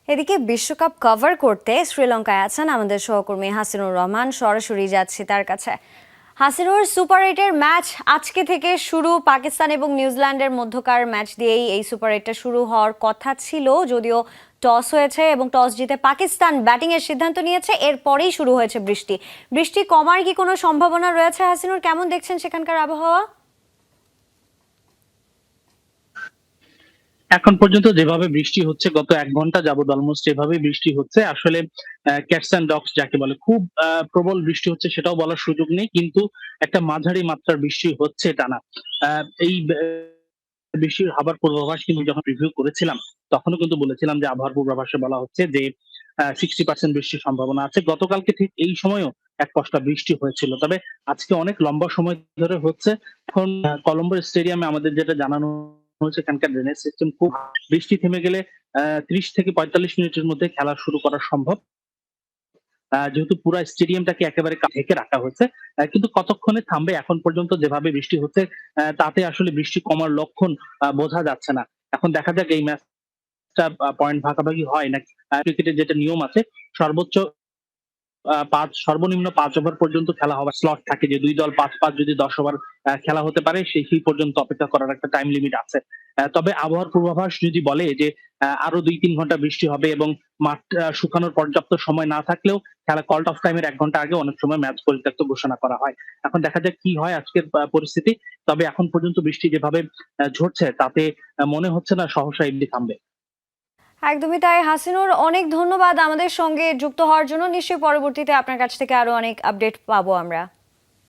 এদিকে বিশ্বকাপ কভার করতে শ্রীলঙ্কায় আছেন আমাদের সহকর্মী হাসিনুর রহমান। সরাসরি যাচ্ছি তার কাছে। হাসিনুর, সুপার এইটের ম্যাচ আজকে থেকে শুরু। পাকিস্তান এবং নিউজিল্যান্ডের মধ্যকার ম্যাচ দিয়েই এই সুপার এইটটা শুরু হওয়ার কথা ছিল, যদিও টস হয়েছে এবং টস জিতে পাকিস্তান ব্যাটিং এর সিদ্ধান্ত নিয়েছে। এরপরেই শুরু হয়েছে বৃষ্টি। বৃষ্টি কমার কি কোনো সম্ভাবনা রয়েছে? হাসিনুর, কেমন দেখছেন সেখানকার আবহাওয়া? এখন পর্যন্ত যেভাবে বৃষ্টি হচ্ছে, গত 1 ঘন্টা যাবত অলমোস্ট এভাবে বৃষ্টি হচ্ছে। আসলে ক্যাটস অ্যান্ড ডগস যাকে বলে, খুব প্রবল বৃষ্টি হচ্ছে সেটাও বলার সুযোগ নেই, কিন্তু একটা মাঝারি মাত্রার বৃষ্টি হচ্ছে টানা। এই বৃষ্টির আবহাওয়ার পূর্বাভাস কিন্তু যখন রিভিউ করেছিলাম, তখনও কিন্তু বলেছিলাম যে আবহাওয়ার পূর্বাভাসে বলা হচ্ছে যে 60% বৃষ্টির সম্ভাবনা আছে। গতকালকে ঠিক এই সময়ও এক পশলা বৃষ্টি হয়েছিল, তবে আজকে অনেক লম্বা সময় ধরে হচ্ছে। এখন কলম্বো স্টেডিয়ামে আমাদের যেটা জানানো হয়েছে, এখানকার ড্রেনেজ সিস্টেম খুব, বৃষ্টি থেমে গেলে 30 থেকে 45 মিনিটের মধ্যে খেলা শুরু করা সম্ভব। যেহেতু পুরা স্টেডিয়ামটাকে একেবারে ঢেকে রাখা হয়েছে, কিন্তু কতক্ষণে থামবে এখন পর্যন্ত যেভাবে বৃষ্টি হচ্ছে, তাতে আসলে বৃষ্টি কমার লক্ষণ বোঝা যাচ্ছে না। এখন দেখা যাক এই ম্যাচটা পয়েন্ট ভাগাভাগি হয় নাকি। ক্রিকেটের যেটা নিয়ম আছে, সর্বোচ্চ সর্বনিম্ন 5 ওভার পর্যন্ত খেলা হওয়ার স্লট থাকে, যে দুই দল 5-5 যদি 10 ওভার খেলা হতে পারে, সেই পর্যন্ত অপেক্ষা করার একটা টাইম লিমিট আছে। তবে আবহাওয়ার পূর্বাভাস যদি বলে যে আরো 2-3 ঘন্টা বৃষ্টি হবে এবং মাঠ শুকানোর পর্যাপ্ত সময় না থাকলেও খেলা কল অফ টাইমের 1 ঘন্টা আগে অনেক সময় ম্যাচ পরিত্যক্ত ঘোষণা করা হয়। এখন দেখা যাক কি হয় আজকের পরিস্থিতি। তবে এখন পর্যন্ত বৃষ্টি যেভাবে ঝরছে, তাতে মনে হচ্ছে না সহসা এমনি থামবে। একদমই তাই। হাসিনুর, অনেক ধন্যবাদ আমাদের সঙ্গে যুক্ত হওয়ার জন্য। নিশ্চয়ই পরবর্তীতে আপনার কাছ থেকে আরো অনেক আপডেট পাবো আমরা।